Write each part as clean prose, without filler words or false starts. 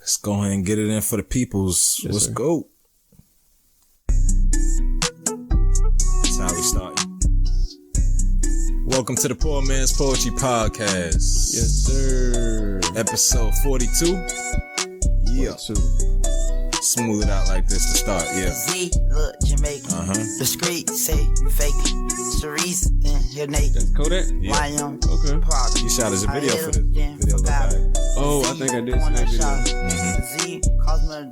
Let's go ahead and get it in for the peoples. Yes, Let's sir. go. That's how we start. Welcome to the Poor Man's Poetry Podcast. Yes, sir. Episode 42. Yeah. 42. Smooth it out like this to start. Yeah. Z, look, Jamaican. Discreet, say you fake. Cerise, and your Nate. That's Kodak? Why I'm Okay. proud. You shot us a video for this video. Look back. Oh, I think I did see that video. Z, cost me $1.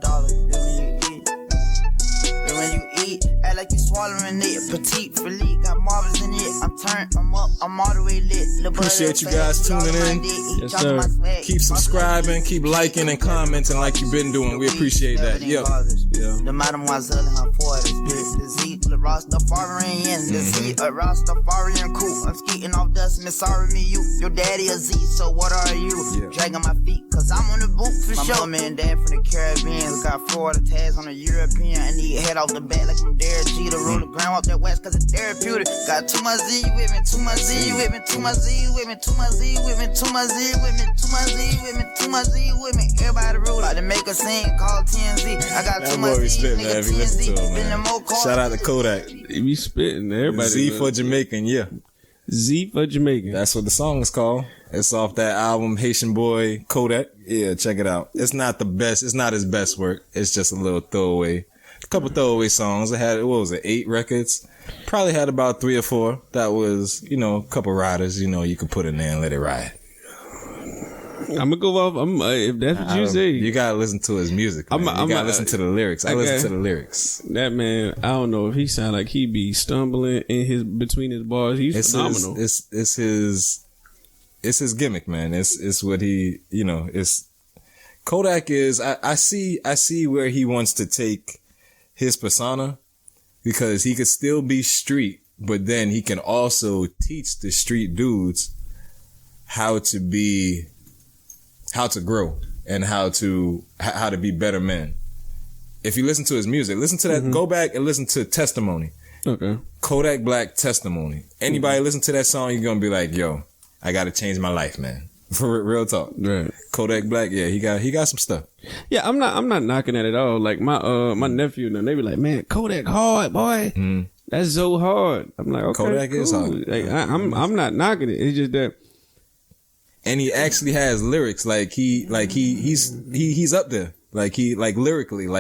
When you eat, act like you swallowing it. Petite, Philippe, got marbles in it. I'm turned, I'm up, I'm all the way lit. Appreciate you guys tuning in. Yes, sir. Keep subscribing, keep liking and commenting like you've been doing. We appreciate that. Yep. Yeah. The mademoiselle and her 40s. The Z, the Rastafarian. The Z, a Rastafarian cool. I'm skating off dust, miss sorry me, you. Your daddy a Z, so what are you? Yeah. Dragging my feet, cause I'm on the boot for sure. My mama and dad from the Caribbean. Got Florida tags on the European. I need head off the bat like I'm Derek G. To roll the ground off that west cause it's therapeutic. Got too much Z with me, too much Z with me, too much Z with me, too much Z with me, too much Z with me, too much Z with me, too much Z with me. Everybody rule like to make a scene called TNZ. I got That too boy much be Z, spitting, man. nigga, If you listen to him, TNZ. man. Shout out to Kodak. He be spitting. Everybody. Z for Jamaican, yeah. Z for Jamaican. That's what the song is called. It's off that album, Haitian Boy Kodak. Yeah, check it out. It's not the best. It's not his best work. It's just a little throwaway. A couple throwaway songs. It had, what was it, 8 records? Probably had about 3 or 4. That was, a couple riders, you could put in there and let it ride. I'm gonna go off. If that's what you say. You gotta listen to his music, man. You gotta listen to the lyrics. I listen to the lyrics. That man, I don't know if he sound like he be stumbling in between his bars. He's phenomenal. It's his gimmick, man. It's what he, it's Kodak is. I see where he wants to take his persona, because he could still be street, but then he can also teach the street dudes how to grow and how to be better men. If you listen to his music, listen to that, go back and listen to Testimony. Okay. Kodak Black, Testimony. Anybody listen to that song, you're going to be like, yo, I got to change my life, man. For real talk. Right. Kodak Black, yeah, he got some stuff. Yeah, I'm not knocking at it at all. Like my nephew and them, they be like, man, Kodak hard, boy. That's so hard. I'm like, okay, Kodak is cool. hard. Like, I'm not knocking it. It's just that. And he actually has lyrics. He's up there. Lyrically,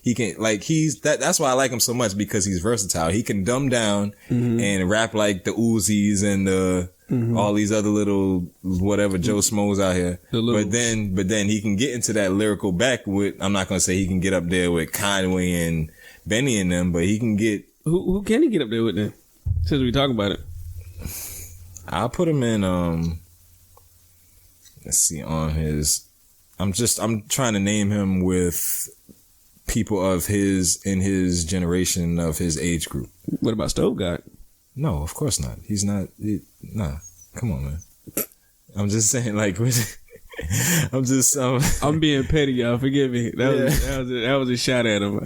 he can, that's why I like him so much, because he's versatile. He can dumb down and rap like the Uzis and all these other little whatever Joe Smos out here. But then he can get into that lyrical back with, I'm not gonna say he can get up there with Conway and Benny and them, but he can get. Who can he get up there with then? Since we talk about it. I'll put him in, let's see, on his, I'm trying to name him with people in his generation, of his age group. What about Stove God? No, of course not. He's not, nah, come on, man. I'm just saying, I'm being petty, y'all. Forgive me. That was a shot at him.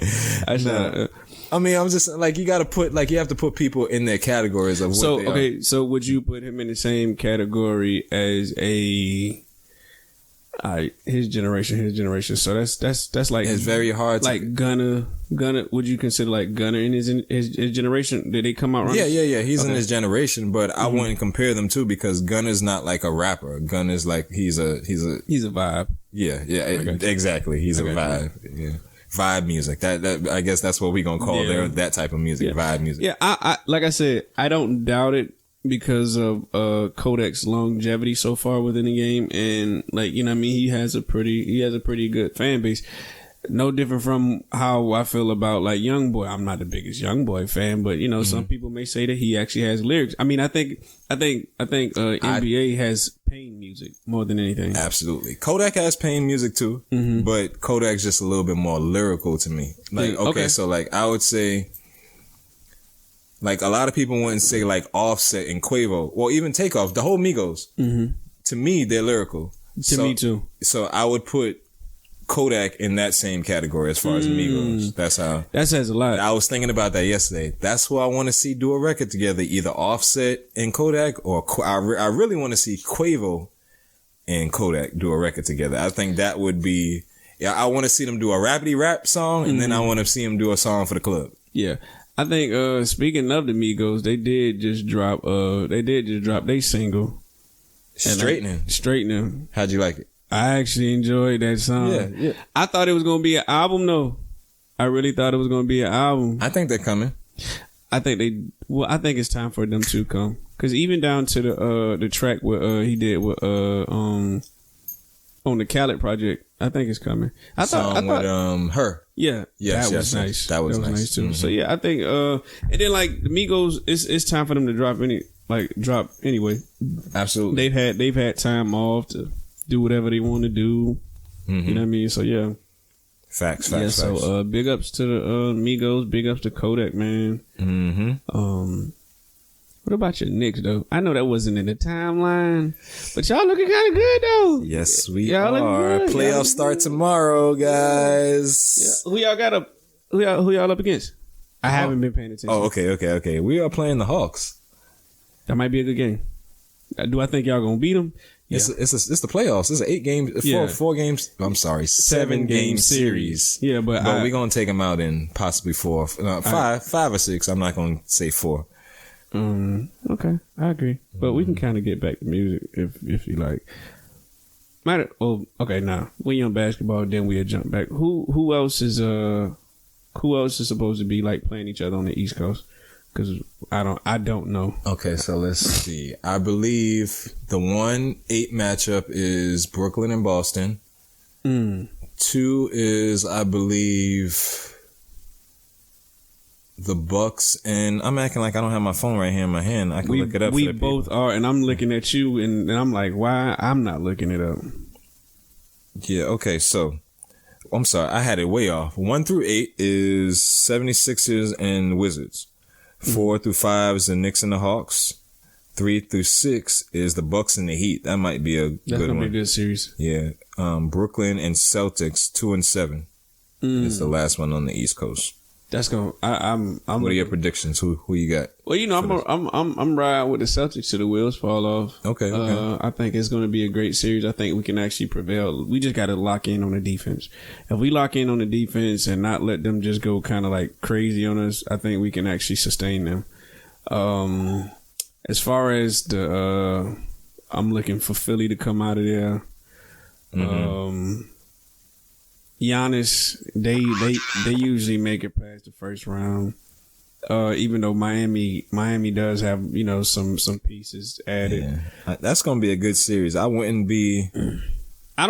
I'm just you gotta put, you have to put people in their categories of what they are. Okay, so would you put him in the same category as his generation? So that's like, it's very hard to, like Gunna. Would you consider like Gunna in his generation? Did they come out right? Yeah. He's in his generation, but I wouldn't compare them two, because Gunna's not like a rapper. Gunna's like, he's a vibe. Yeah, exactly. He's a vibe. Yeah. Vibe music. That I guess that's what we gonna call that type of music. Vibe music. Yeah, I like I said, I don't doubt it because of Kodak's longevity so far within the game, and he has a pretty good fan base. No different from how I feel about like Youngboy. I'm not the biggest Youngboy fan, but some people may say that he actually has lyrics. I mean, I think NBA has pain music more than anything. Absolutely. Kodak has pain music too, but Kodak's just a little bit more lyrical to me. So I would say, a lot of people wouldn't say like Offset and Quavo, or even Takeoff, the whole Migos. To me, they're lyrical. Me too. So I would put Kodak in that same category as far as Migos. That says a lot. I was thinking about that yesterday. That's who I want to see do a record together, either Offset and Kodak, or I really want to see Quavo and Kodak do a record together. I think that would be. Yeah, I want to see them do a rapidy rap song, and then I want to see them do a song for the club. Yeah, I think. Speaking of the Migos, they did just drop. They single. Straightening. How'd you like it? I actually enjoyed that song. Yeah. I thought it was gonna be an album though. I really thought it was gonna be an album. I think they're coming. I think it's time for them to come. Cause even down to the track where he did with on the Khaled project, I think it's coming. I thought with her. Yeah. That was nice. That was nice too. Mm-hmm. So yeah, I think and then like the Migos, it's time for them to drop anyway. Absolutely. They've had time off to do whatever they want to do. Mm-hmm. You know what I mean? So yeah. Facts. So big ups to the Migos, big ups to Kodak, man. Mm-hmm. What about your Knicks though? I know that wasn't in the timeline, but y'all looking kind of good though. Yes, we are. Playoffs start tomorrow, guys. Yeah. Who y'all up against? I haven't been paying attention. Oh, okay. We are playing the Hawks. That might be a good game. Do I think y'all gonna beat them? Yeah. It's the playoffs. It's an 8 game, 4 games. I'm sorry, 7 game series. Yeah, but we're gonna take them out in possibly 4, 5 or 6. I'm not gonna say 4. Okay, I agree. But we can kind of get back to music if you like. Okay, now we on basketball, then we'll jump back. Who else is supposed to be like playing each other on the East Coast? Because I don't know. Okay, so let's see. I believe the 1-8 matchup is Brooklyn and Boston. 2 is, I believe, the Bucks, and I'm acting like I don't have my phone right here in my hand. I can look it up. We both are, and I'm looking at you, and I'm like, why? I'm not looking it up. Yeah. Okay. So, I'm sorry, I had it way off. 1 through 8 is 76ers and Wizards. 4 through 5 is the Knicks and the Hawks. 3 through 6 is the Bucks and the Heat. That might be a good one. That's gonna be a good series. Yeah. Brooklyn and Celtics 2 and 7 is the last one on the East Coast. That's going. I'm. What are your predictions? Who you got? Well, I'm riding with the Celtics till the wheels fall off. Okay. I think it's going to be a great series. I think we can actually prevail. We just got to lock in on the defense. If we lock in on the defense and not let them just go kind of like crazy on us, I think we can actually sustain them. As far as I'm looking for Philly to come out of there. Giannis, they usually make it past the first round. Even though Miami does have, some pieces added. Yeah. That's gonna be a good series. I don't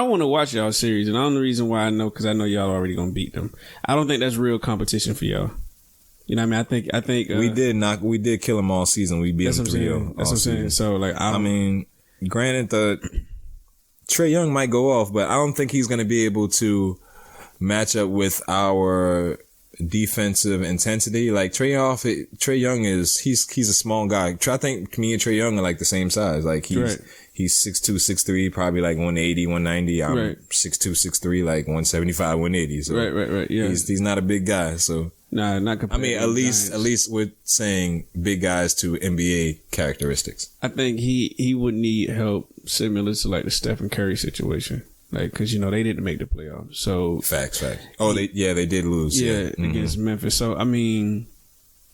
want to watch y'all series, and the only reason why I know, because I know y'all already gonna beat them. I don't think that's real competition for y'all. You know what I mean? I think we did kill them all season. We beat them 3-0. That's what I'm saying. So like, I mean, granted, the Trae Young might go off, but I don't think he's gonna be able to match up with our defensive intensity. Like Trae Young he's a small guy. I think me and Trae Young are like the same size. Like he's 6'2", 6'3", probably like 180, 190. I'm 6'2", 6'3", like 175, 180. So right. Yeah, he's not a big guy. So nah, not compared. I mean, at least we're saying big guys to NBA characteristics. I think he would need help similar to like the Stephen Curry situation. Like, cause they didn't make the playoffs. So facts. Oh, they did lose. Yeah, against Memphis. So I mean,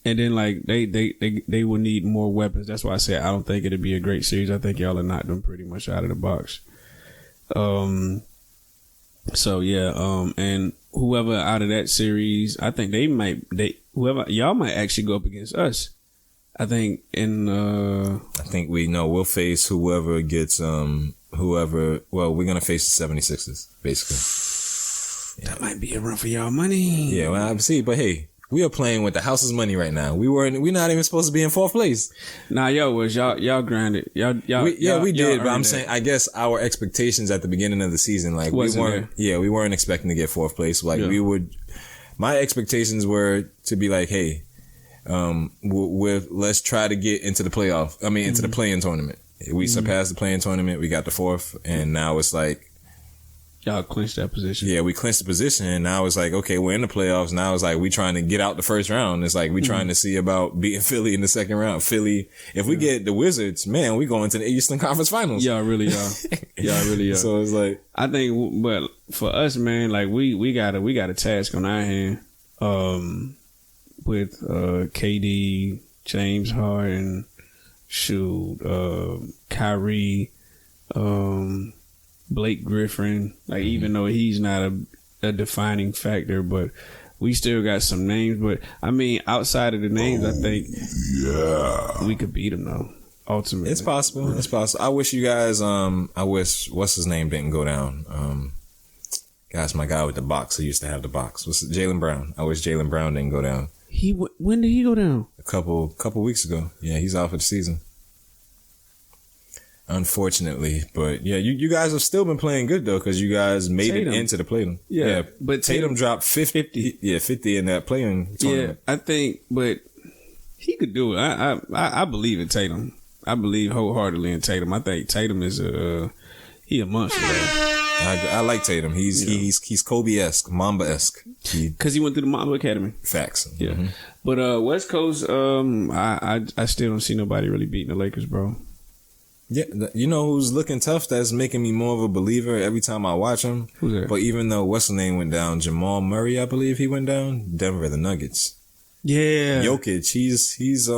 and then like they will need more weapons. That's why I say I don't think it'll be a great series. I think y'all are knocked them pretty much out of the box. So yeah. And whoever out of that series, I think y'all might actually go up against us. I think I think we'll face whoever gets we're going to face the 76ers, basically. That might be a run for y'all money. Yeah, well, I see, but hey, we are playing with the house's money right now. We're not even supposed to be in 4th place. Nah, y'all grinded. We did, but I'm saying, I guess our expectations at the beginning of the season, like we weren't expecting to get 4th place. Like my expectations were to be like, hey, let's try to get into the playoff. I mean, into the play-in tournament. We surpassed the play-in tournament. We got the 4th, and now it's like, Y'all clinched that position. Yeah, we clinched the position, and now it's like, okay, we're in the playoffs. Now it's like we trying to get out the first round. It's like we trying to see about beating Philly in the second round. Philly, if we get the Wizards, man, we going to the Eastern Conference Finals. Y'all really are. Y'all really are. So it's like, I think, but for us, man, like we got a task on our hand, with KD, James Harden, Kyrie, Blake Griffin, like even though he's not a defining factor, but we still got some names. But I mean, outside of the names, I think we could beat them though. Ultimately, it's possible. It's possible. I wish you guys. I wish what's his name didn't go down. Guys, my guy with the box who used to have the box was Jaylen Brown. I wish Jaylen Brown didn't go down. When did he go down? A couple weeks ago. Yeah, he's out for the season. Unfortunately, but yeah, you guys have still been playing good though, because you guys made it into the play-in. Yeah, but Tatum dropped 50. Yeah, 50 in that play-in tournament. Yeah, I think, but he could do it. I believe in Tatum. I believe wholeheartedly in Tatum. I think Tatum is he a monster. I like Tatum. He's Kobe-esque, Mamba-esque. Because he went through the Mamba Academy. Facts. Yeah, but West Coast, I still don't see nobody really beating the Lakers, bro. Yeah, you know who's looking tough? That's making me more of a believer every time I watch him. Who's that? But even though what's the name went down, Jamal Murray, I believe he went down. Denver, the Nuggets. Yeah, Jokic. He's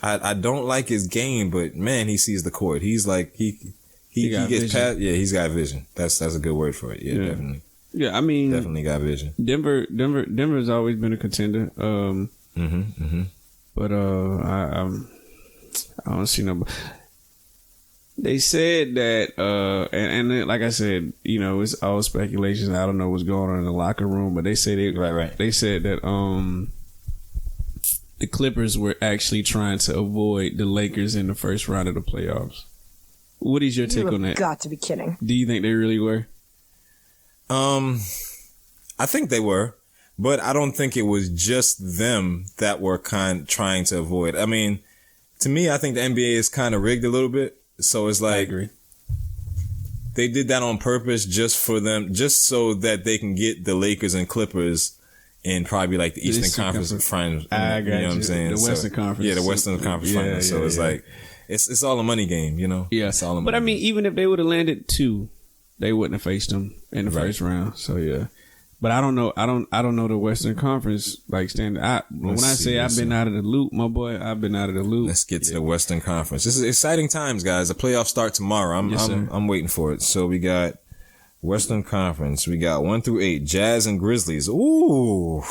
I don't like his game, but man, he sees the court. He's like he gets vision. past. Yeah, he's got vision. That's a good word for it. Yeah, definitely. Yeah, I mean, definitely got vision. Denver's always been a contender. But I don't see nobody. They said that, and like I said, you know, it's all speculation. I don't know what's going on in the locker room, but they say they said that the Clippers were actually trying to avoid the Lakers in the first round of the playoffs. What is your take on that? Got to be kidding. Do you think they really were? I think they were, but I don't think it was just them that were trying to avoid. I mean, to me, I think the NBA is kind of rigged a little bit. So it's like, I agree. They did that on purpose just for them, just so that they can get the Lakers and Clippers in probably like the Eastern Conference Finals. I got you know what I'm saying? The Western Conference. Yeah, the Western Conference Finals. So it's like, it's all a money game, you know? Yeah. It's all a money but I mean, game. even if they would have landed 2, they wouldn't have faced them in the first round. So yeah. But I don't know. I don't know the Western Conference like standard. When I say I've been out of the loop, my boy, I've been out of the loop. Let's get to the Western Conference. This is exciting times, guys. The playoffs start tomorrow. I'm waiting for it. So we got Western Conference. We got 1 through 8. Jazz and Grizzlies. Ooh,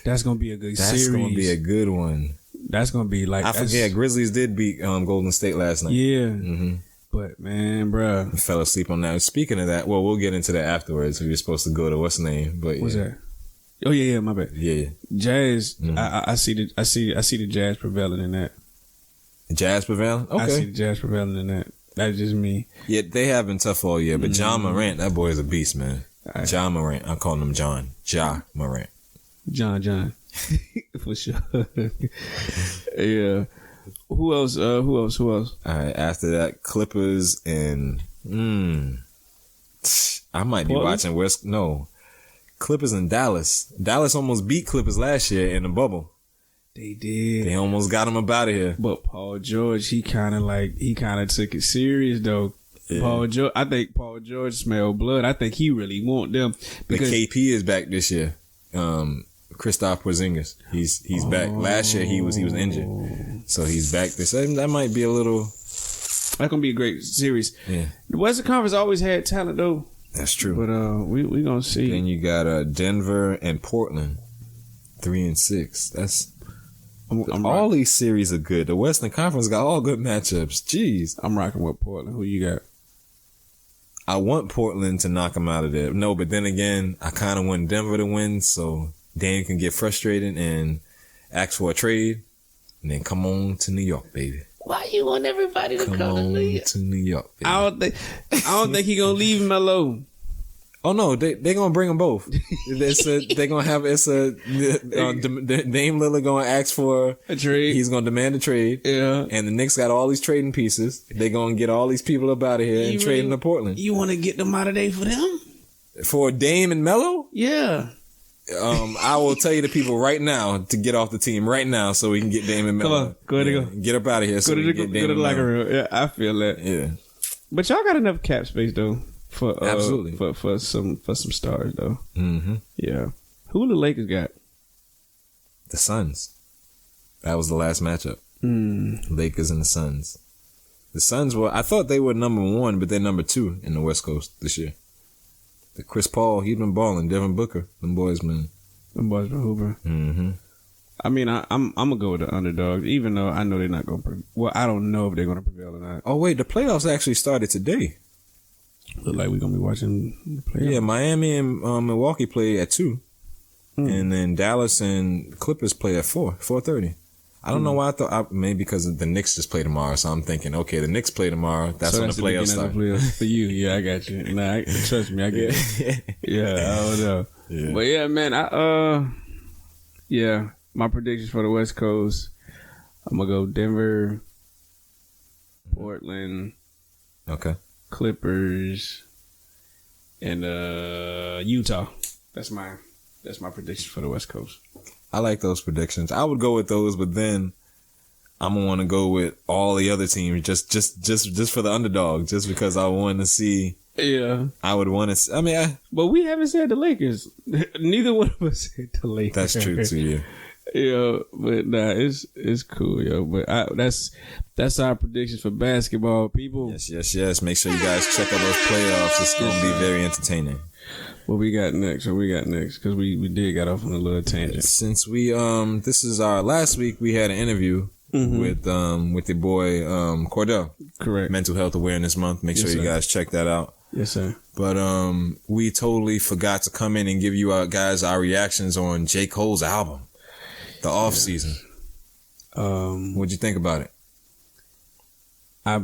that's gonna be a good series. That's gonna be a good one. That's gonna be like, I forget. Grizzlies did beat Golden State last night. Yeah. But man, bruh, I fell asleep on that. Speaking of that, well, we'll get into that afterwards. We were supposed to go to what's the name, but what's that? Oh yeah, my bad. Yeah, Jazz. I see the Jazz prevailing in that. Jazz prevailing. Okay, I see the Jazz prevailing in that. That's just me. Yeah, they have been tough all year, but John Morant, that boy is a beast, man. Right. John Morant. I'm calling him John. Ja Morant. John. For sure. Yeah. Who else? All right. After that, Clippers and I might be watching Clippers and Dallas. Dallas almost beat Clippers last year in the bubble. They did. They almost got him up out of here. But Paul George, he kind of took it serious though. Yeah. I think Paul George smelled blood. I think he really want them. Because the KP is back this year. Kristaps Porzingis. He's back. Last year he was injured, so he's back. That might be a little. That's gonna be a great series. Yeah, the Western Conference always had talent though. That's true. But we gonna see. Then you got Denver and Portland, 3 and 6. That's all these series are good. The Western Conference got all good matchups. Jeez, I'm rocking with Portland. Who you got? I want Portland to knock them out of there. No, but then again, I kind of want Denver to win, so Dame can get frustrated and ask for a trade, and then come on to New York, baby. Why you want everybody to come to New York? To New York, baby. I don't think he gonna leave him alone. Oh no, they gonna bring them both. They gonna have Dame Lillard gonna ask for a trade. He's gonna demand a trade. Yeah, and the Knicks got all these trading pieces. They gonna get all these people up out of here and trade them to Portland. You want to get them out of there for them? For Dame and Melo? Yeah. I will tell you the people right now to get off the team right now so we can get Dame and Melo. Come on, go ahead and go. Get up out of here so we can get Dame and Melo. Yeah, I feel that. Yeah. But y'all got enough cap space though for absolutely for some stars though. Mm-hmm. Yeah. Who the Lakers got? The Suns. That was the last matchup. Lakers and the Suns. The Suns were, I thought they were number 1, but they're number 2 in the West Coast this year. The Chris Paul, he's been balling. Devin Booker, them boys been Hoover. Mm-hmm. I mean, I'm gonna go with the underdogs, even though I know they're not gonna. Well, I don't know if they're gonna prevail or not. Oh wait, the playoffs actually started today. Look like we're gonna be watching the playoffs. Yeah, Miami and Milwaukee play at 2, and then Dallas and Clippers play at 4:30. I don't know why I thought maybe because the Knicks just play tomorrow, so I'm thinking, okay, the Knicks play tomorrow. That's when the playoffs start. For you, yeah, I got you. Nah, trust me, I get it. Yeah, I don't know. Yeah. But yeah, man, yeah, my predictions for the West Coast, I'm gonna go Denver, Portland, okay, Clippers, and Utah. That's my prediction for the West Coast. I like those predictions. I would go with those, but then I'm gonna want to go with all the other teams just for the underdog, just because I want to see. Yeah, I would want to. I mean, but we haven't said the Lakers. Neither one of us said the Lakers. That's true too. Yeah. Yeah, but nah, it's cool, yo. But that's our predictions for basketball, people. Yes. Make sure you guys check out those playoffs. It's gonna be very entertaining. What we got next? Because we did get off on a little tangent. Since we this is our last week, we had an interview with the boy Cordell. Correct. Mental Health Awareness Month. Make sure you guys check that out. Yes, sir. But we totally forgot to come in and give you guys our reactions on J. Cole's album, The Off Season. What'd you think about it? I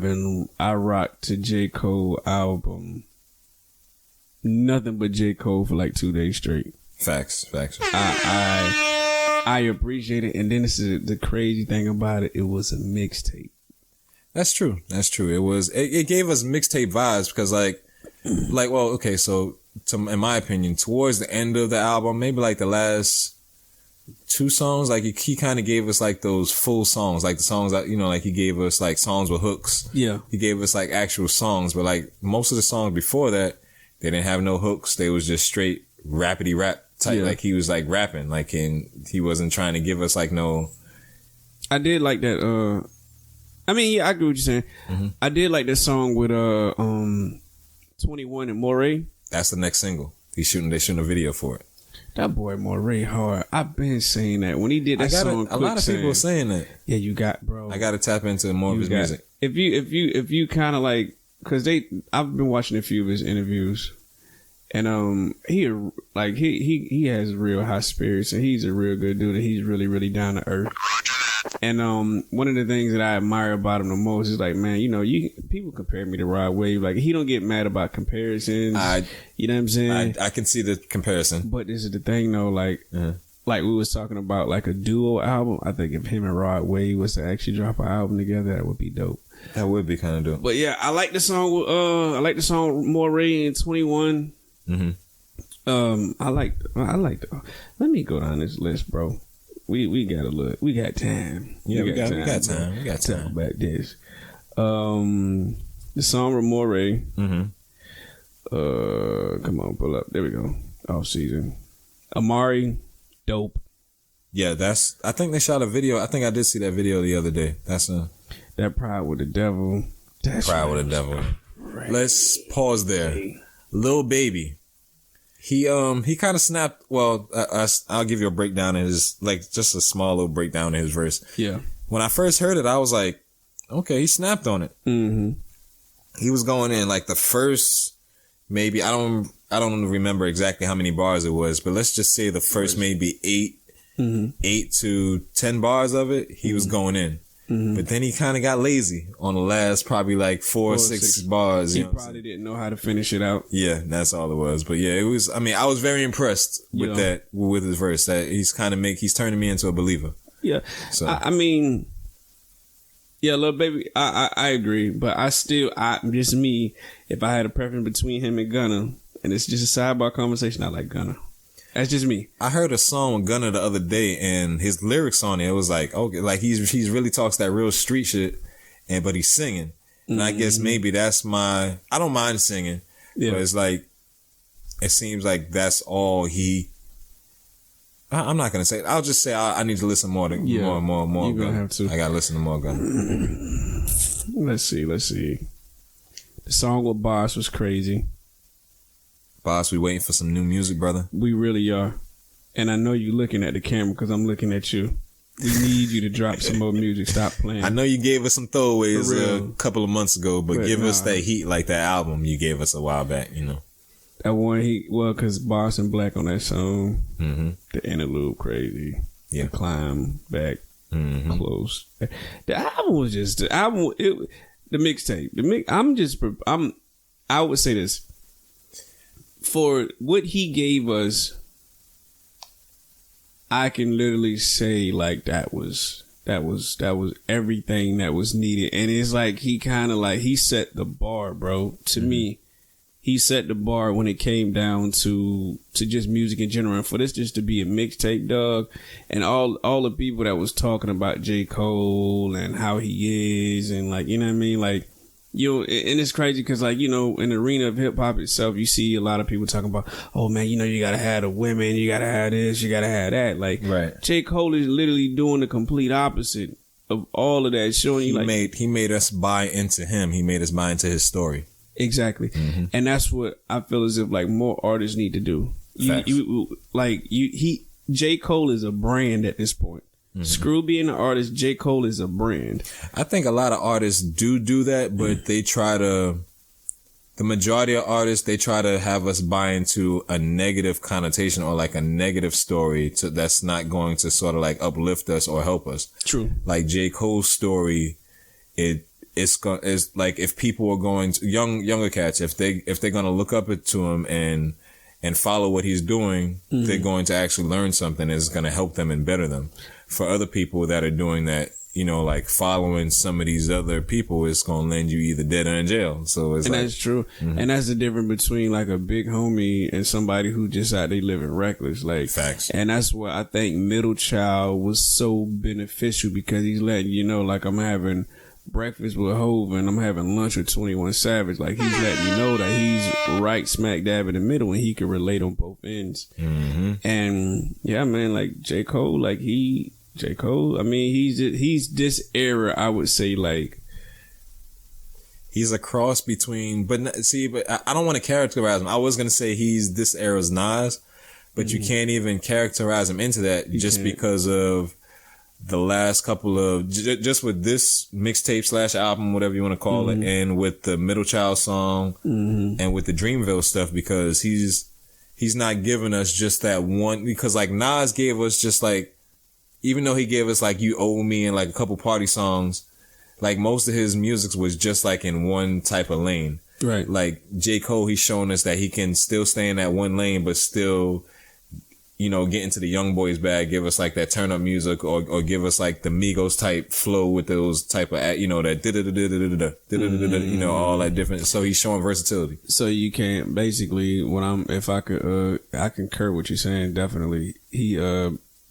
rocked to J. Cole album. Nothing but J. Cole for like 2 days straight. Facts. I appreciate it, and then this is the crazy thing about it. It was a mixtape. That's true. It was. It gave us mixtape vibes because well, okay. So, in my opinion, towards the end of the album, maybe like the last 2 songs, like he kind of gave us like those full songs, like the songs that like he gave us like songs with hooks. Yeah. He gave us like actual songs, but like most of the songs before that, they didn't have no hooks. They was just straight rapidy rap type. Yeah. Like he was like rapping, like he wasn't trying to give us like no. I did like that. I mean, yeah, I agree with you saying. Mm-hmm. I did like that song with 21 and Moray. That's the next single. They shooting a video for it. That boy Moray hard. I've been saying that when he did that song. A lot of people are saying that. Yeah, you got, bro. I got to tap into more of his music. If you kind of like. Cause I've been watching a few of his interviews, and he has real high spirits, and he's a real good dude, and he's really, really down to earth. And one of the things that I admire about him the most is like, man, people compare me to Rod Wave, like he don't get mad about comparisons. You know what I'm saying? I can see the comparison, but this is the thing though, like. Like we was talking about like a duo album. I think if him and Rod Wave was to actually drop an album together, that would be dope. That would be kind of dope. But yeah, I like the song. I like the song Moray and 21. Mm-hmm. I like. Let me go down this list, bro. We got a look. We got time. Yeah, we got time. We got time. Talk about this. The song with Moray. Mm-hmm. Come on, pull up. There we go. Off season. Amari. Dope. Yeah, I think they shot a video. I think I did see that video the other day. That Pride with the Devil. Pride with the Devil. Right. Let's pause there. Lil Baby. He kind of snapped. Well, I'll give you a breakdown in his, like, just a small little breakdown in his verse. Yeah. When I first heard it, I was like, okay, he snapped on it. Mm-hmm. He was going in like the first, maybe I don't remember exactly how many bars it was, but let's just say the first maybe 8 to 10 bars of it, he was going in. Mm-hmm. But then he kind of got lazy on the last probably like 4 or 6 bars. He probably didn't know how to finish it out. Yeah, that's all it was. But yeah, it was, I mean, I was very impressed with that, with his verse. That he's turning me into a believer. Yeah. So I mean, yeah, Lil Baby, I agree. But just me, if I had a preference between him and Gunna, and it's just a sidebar conversation. I like Gunna. That's just me. I heard a song with Gunna the other day, and his lyrics on it was like, okay, like he's really talks that real street shit, but he's singing. And I guess maybe that's I don't mind singing, but it's like, it seems like that's all I'm not going to say it. I'll just say I need to listen more You're going to have to. I got to listen to more Gunna. Let's see. The song with Boss was crazy. Boss, we waiting for some new music, brother. We really are. And I know you looking at the camera because I'm looking at you. We need you to drop some more music. Stop playing. I know you gave us some throwaways a couple of months ago, but give us that heat like that album you gave us a while back, you know. That one because Boss and Black on that song, the interlude crazy. Yeah. The climb back close. The album was just, the mixtape. I would say this. For what he gave us, I can literally say like that was everything that was needed. And it's like he kind of like he set the bar, bro. To me, he set the bar when it came down to just music in general. And for this just to be a mixtape, dog, and all the people that was talking about J. Cole and how he is, and like, you know what I mean, like. And it's crazy because, like, you know, in the arena of hip hop itself, you see a lot of people talking about, oh man, you know, you gotta have the women, you gotta have this, you gotta have that. Like, right. J. Cole is literally doing the complete opposite of all of that, showing he made us buy into him. He made us buy into his story. Exactly, and that's what I feel as if like more artists need to do. J. Cole is a brand at this point. Screw being an artist, J. Cole is a brand. I think a lot of artists do that, but they try to, the majority of artists, they try to have us buy into a negative connotation or like a negative story that's not going to sort of like uplift us or help us. True. Like J. Cole's story, it's like if people are going to, younger cats, if they're going to look up to him and follow what he's doing, they're going to actually learn something that's going to help them and better them. For other people that are doing that, you know, like following some of these other people, it's going to land you either dead or in jail. So it's that's true. And that's the difference between like a big homie and somebody who just out there living reckless. Like, facts. And that's why I think Middle Child was so beneficial because he's letting you know, like, I'm having breakfast with Hov and I'm having lunch with 21 Savage. Like, he's letting you know that he's right smack dab in the middle and he can relate on both ends. And yeah, man, like J. Cole, like I mean, he's this era, I would say, like, he's a cross between, but I don't want to characterize him. I was going to say he's this era's Nas, but you can't even characterize him into that because of the last couple of, just with this mixtape / album, whatever you want to call it, and with the Middle Child song and with the Dreamville stuff, because he's not giving us just that one, because like Nas gave us just like, even though he gave us like You Owe Me and like a couple party songs, like most of his music was just like in one type of lane. Right. Like J. Cole, he's showing us that he can still stay in that one lane, but still, you know, get into the young boys bag, give us like that turn up music or give us like the Migos type flow with those type of, you know, that you know, all that different. So he's showing versatility. So you can't basically, I concur what you're saying. Definitely.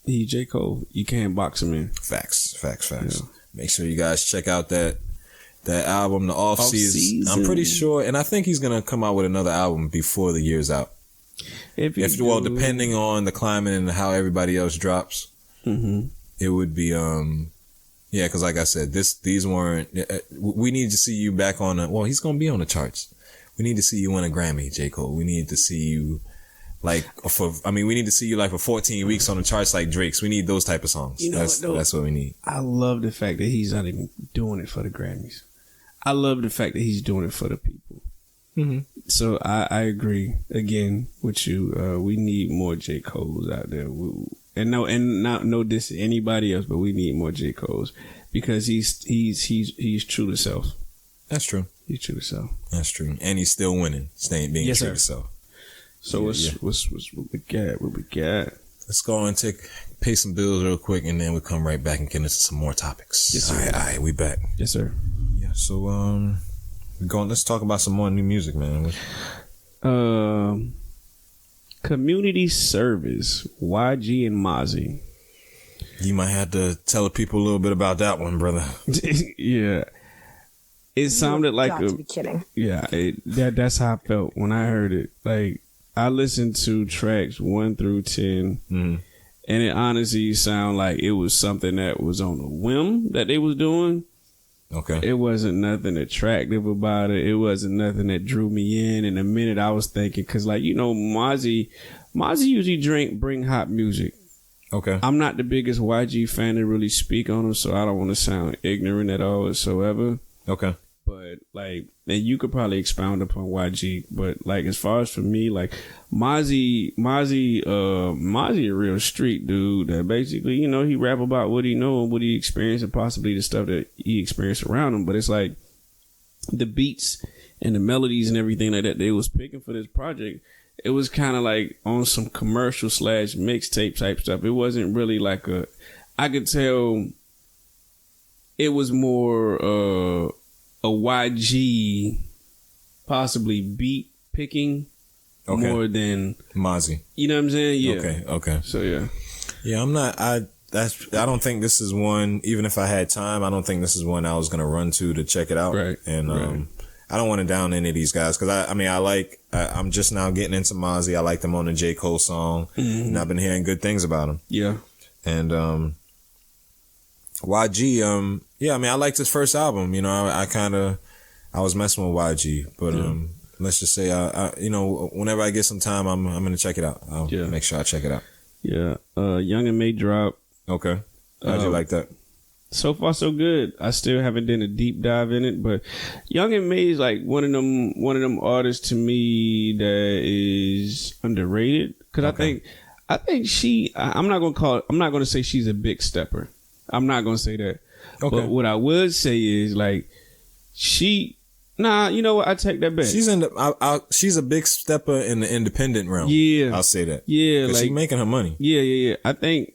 He J. Cole. You can't box him in. Facts. Yeah. Make sure you guys check out that album, The Off Season. I'm pretty sure, and I think he's gonna come out with another album before the year's out. Depending on the climate and how everybody else drops, it would be because like I said, these weren't. We need to see you back on he's gonna be on the charts. We need to see you win a Grammy, J. Cole. We need to see you. We need to see you like for 14 weeks on the charts like Drake's. We need those type of songs. You know that's what we need. I love the fact that he's not even doing it for the Grammys. I love the fact that he's doing it for the people. So I agree again with you. We need more J. Cole's out there. Not diss anybody else, but we need more J. Cole's because he's true to self. That's true. He's true to self. That's true, and he's still winning, being true to self. So what we got? What we got? Let's go and pay some bills real quick, and then we'll come right back and get into some more topics. Yes, sir. All right, we back. Yes, sir. Yeah. So let's talk about some more new music, man. Community service, YG and Mozzie. You might have to tell the people a little bit about that one, brother. Yeah. It sounded like got to be kidding. Yeah, that's how I felt when I heard it. Like, I listened to tracks 1 through 10, and it honestly sounded like it was something that was on a whim that they was doing. Okay. It wasn't nothing attractive about it. It wasn't nothing that drew me in. In a minute, I was thinking, because, like, you know, Mozzie usually bring hot music. Okay. I'm not the biggest YG fan to really speak on him, so I don't want to sound ignorant at all whatsoever. Okay. But, like, and you could probably expound upon YG, but, like, as far as for me, like, Mozzie a real street dude that basically, you know, he rap about what he know and what he experienced and possibly the stuff that he experienced around him. But it's like the beats and the melodies and everything like that they was picking for this project, it was kind of like on some commercial / mixtape type stuff. It wasn't really like I could tell it was more a YG possibly beat picking more than Mozzie. You know what I'm saying? Yeah. Okay. So yeah. Yeah, I don't think this is one, even if I had time, I don't think this is one I was gonna run to check it out. Right. And I don't want to down any of these guys because I'm just now getting into Mozzie. I like them on the J. Cole song, and I've been hearing good things about him. Yeah. And YG, I liked his first album. You know, I was messing with YG, but let's just say, whenever I get some time, I'm gonna check it out. I'll make sure I check it out. Yeah. Young and May drop. Okay. How'd you like that? So far, so good. I still haven't done a deep dive in it, but Young and May is like one of them artists to me that is underrated. Cause I think she. I'm not gonna say she's a big stepper. I'm not gonna say that. Okay. But what I would say is like she. Nah, you know what? I take that back. She's a big stepper in the independent realm. Yeah, I'll say that. Yeah, like she's making her money. Yeah. I think,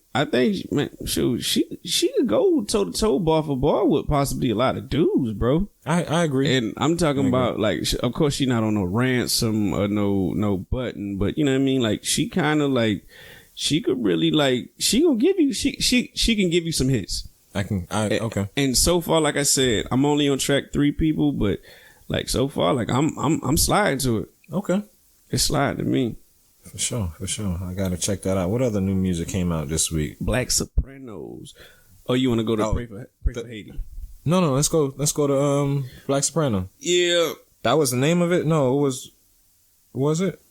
man, shoot, she could go toe to toe, bar for bar with possibly a lot of dudes, bro. I agree. And I'm talking about like, of course, she's not on no Ransom or no Button, but you know what I mean. Like she kind of like she could really like she can give you some hits. Okay. And so far, like I said, I'm only on track 3 people, but. Like so far, like I'm sliding to it. Okay, it's sliding to me. For sure. I gotta check that out. What other new music came out this week? Black Sopranos. Oh, you want to go to Pray for Haiti? No. Let's go to Black Soprano. Yeah, that was the name of it. No, it was it?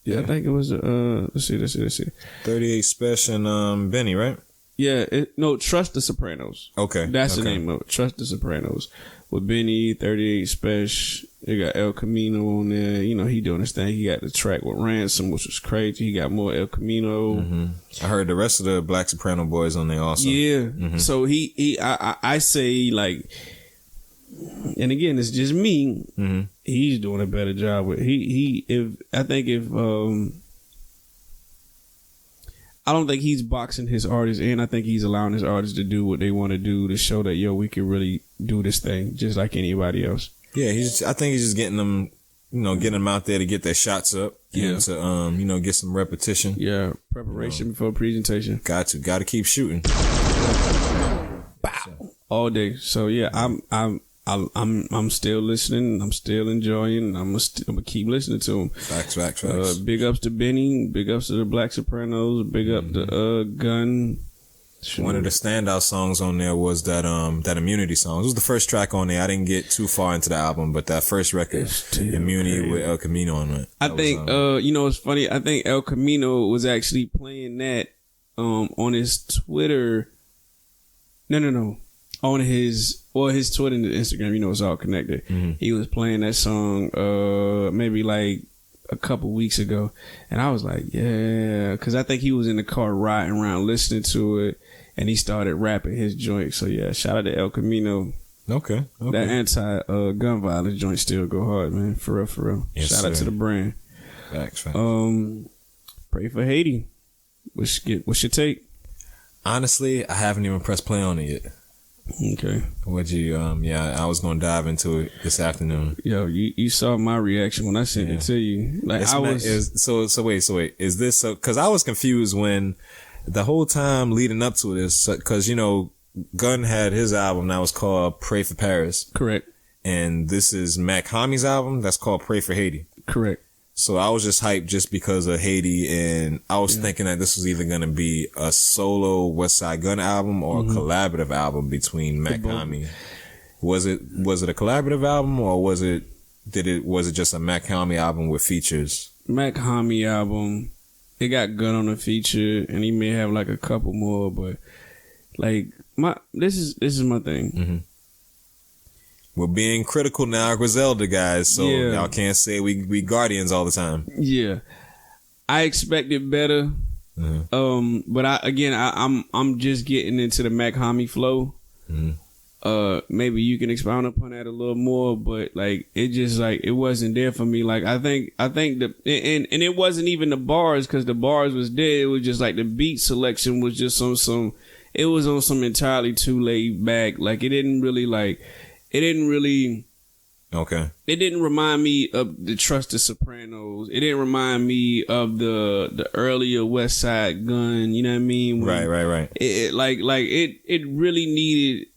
Yeah, I think it was. Let's see. 38 Special and Benny, right? Yeah, Trust the Sopranos. Okay, that's the name of it. Trust the Sopranos. With Benny, 38 Special, they got El Camino on there. You know, he doing his thing. He got the track with Ransom, which was crazy. He got more El Camino. Mm-hmm. I heard the rest of the Black Soprano boys on there also. Yeah. Mm-hmm. So I say like, and again, it's just me. Mm-hmm. He's doing a better job with I don't think he's boxing his artists, and I think he's allowing his artists to do what they want to do to show that, we can really do this thing just like anybody else. Yeah, I think he's just getting them, getting them out there to get their shots up. Yeah. And to, get some repetition. Yeah, preparation before presentation. Got to keep shooting. Bow. All day. So yeah, I'm still listening. I'm still enjoying. I'm gonna keep listening to them. Facts. Big ups to Benny. Big ups to the Black Sopranos. Big up to Gun. One of the standout songs on there was that Immunity song. It was the first track on there. I didn't get too far into the album, but that first record, Immunity with El Camino on it. I think it's funny. I think El Camino was actually playing that on his Twitter. No. On his Twitter and Instagram, it's all connected. Mm-hmm. He was playing that song maybe like a couple weeks ago, and I was like, yeah, because I think he was in the car riding around listening to it, and he started rapping his joint. So yeah, shout out to El Camino. Okay. That anti-gun violence joint still go hard, man. For real. Yes, shout out to the brand. Facts. Pray for Haiti. What's your take? Honestly, I haven't even pressed play on it yet. Okay. What'd you? I was gonna dive into it this afternoon. Yo, you saw my reaction when I sent it to you. Like So wait. Is this because I was confused when the whole time leading up to this, because Gunn had his album that was called Pray for Paris. Correct. And this is Mac Hami's album that's called Pray for Haiti. Correct. So I was just hyped just because of Haiti, and I was thinking that this was either going to be a solo West Side Gun album or a collaborative album between Mac Hami. Was it a collaborative album, or was it just a Mac Hami album with features? Mac Hami album. It got Gun on the feature, and he may have like a couple more, but like this is my thing. Mm-hmm. We're being critical now, Griselda guys, so y'all can't say we Guardians all the time. Yeah, I expected better, but I'm just getting into the Mac Hami flow. Mm-hmm. Maybe you can expound upon that a little more, but like it just like it wasn't there for me. Like I think and it wasn't even the bars, because the bars was there. It was just like the beat selection was just on some. It was on some entirely too laid back. Like it didn't really. Okay. It didn't remind me of the Trust the Sopranos. It didn't remind me of the earlier West Side Gun. You know what I mean? Right. It really needed.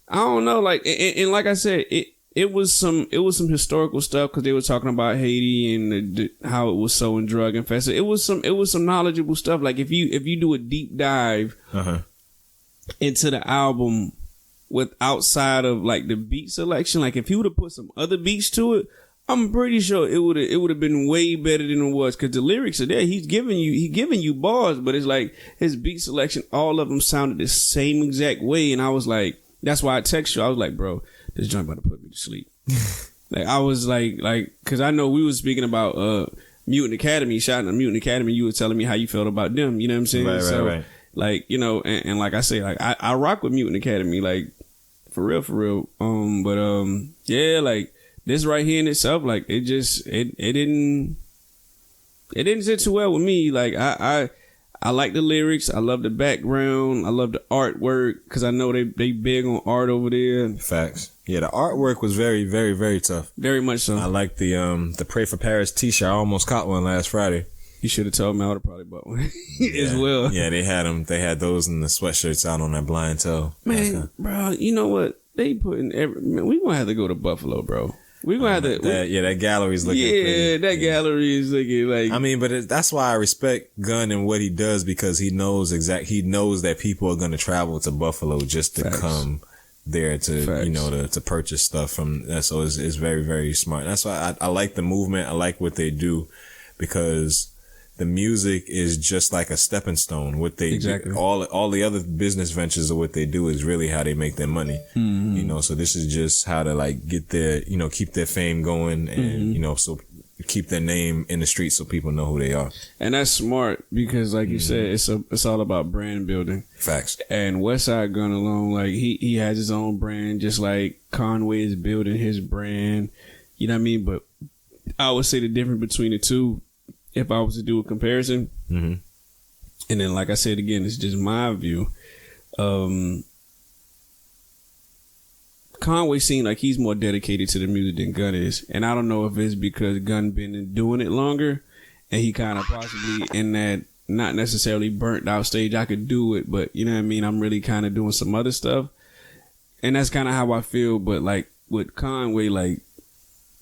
I don't know. Like and like I said, it was some historical stuff, because they were talking about Haiti and how it was so drug infested. It was some knowledgeable stuff. Like if you do a deep dive into the album. With outside of like the beat selection, like if he would have put some other beats to it, I'm pretty sure it would have been way better than it was, because the lyrics are there. He's giving you bars, but it's like his beat selection, all of them sounded the same exact way, and I was like, that's why I text you. I was like, bro, this joint about to put me to sleep. Like I was like, because I know we was speaking about Mutant Academy, shouting at Mutant Academy. You were telling me how you felt about them. You know what I'm saying? Right. Like and like I say, like I rock with Mutant Academy, like. For real. Yeah, like this right here in itself, like it didn't sit too well with me. Like I like the lyrics. I love the background. I love the artwork, because I know they big on art over there. Facts. Yeah, the artwork was very, very, very tough. Very much so. I like the Pray for Paris t-shirt. I almost caught one last Friday. You should have told me. I would have probably bought one as well. Yeah, they had them. They had those in the sweatshirts out on that blind toe. Man, bro, you know what? They putting we gonna have to go to Buffalo, bro. We gonna have to. That gallery's looking. Yeah, that gallery is looking like. I mean, but that's why I respect Gunn and what he does, because he knows that people are gonna travel to Buffalo just to come there to to purchase stuff from that. So it's very, very smart. That's why I like the movement. I like what they do, because the music is just like a stepping stone. What they do, all the other business ventures of what they do is really how they make their money. Mm-hmm. So this is just how to like get their, keep their fame going, and so keep their name in the streets so people know who they are. And that's smart, because like you said, it's all about brand building. Facts. And Westside Gunn alone, like he has his own brand, just like Conway is building his brand. You know what I mean? But I would say the difference between the two, if I was to do a comparison, and then like I said again, it's just my view. Conway seemed like he's more dedicated to the music than Gunn is, and I don't know if it's because Gunn been doing it longer, and he kind of possibly in that not necessarily burnt out stage. I could do it, but you know what I mean. I'm really kind of doing some other stuff, and that's kind of how I feel. But like with Conway, like.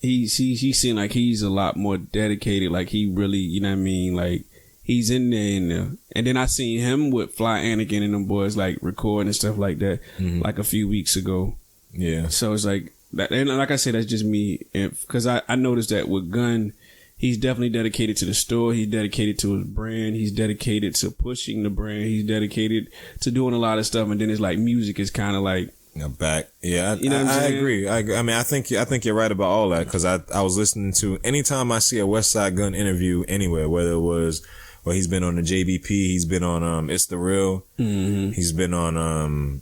He seemed like he's a lot more dedicated. Like he really, you know what I mean? Like he's in there. And then I seen him with Fly Anakin and them boys like recording and stuff like that, like a few weeks ago. Yeah. So it's like that. And like I said, that's just me. Because I noticed that with Gunn, he's definitely dedicated to the store. He's dedicated to his brand. He's dedicated to pushing the brand. He's dedicated to doing a lot of stuff. And then it's like music is kind of like. Back. Yeah, I agree. I mean, I think you're right about all that, because I was listening to, anytime I see a West Side Gun interview anywhere, whether it was, well, he's been on the JBP, he's been on It's the Real, he's been on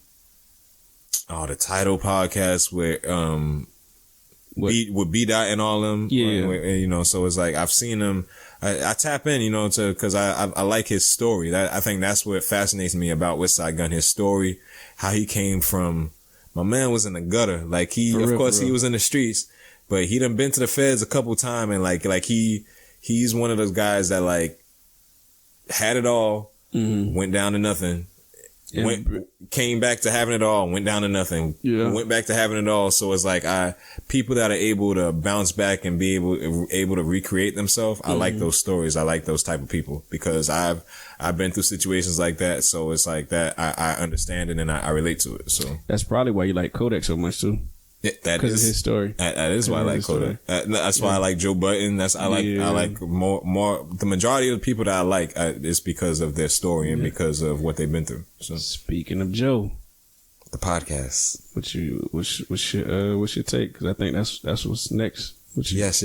the Title podcast with B-Dot and all them. Yeah. So it's like I've seen him. I tap in, because I like his story. I think that's what fascinates me about West Side Gun, his story, how he came from My man was in the gutter. Like he was in the streets, but he done been to the feds a couple times, and like he's one of those guys that like had it all, went down to nothing. Came back to having it all, went down to nothing. Yeah. Went back to having it all. So it's like people that are able to bounce back and be able to recreate themselves. I like those stories. I like those type of people because I've been through situations like that. So it's like that I understand it and I relate to it. So that's probably why you like Kodak so much too. Because of his story. That is why I like Kodak. That's why I like Joe Budden. I like more. The majority of the people that I like is because of their story and because of what they've been through. So speaking of Joe, the podcast. What's your take? Because I think that's what's next. Yes.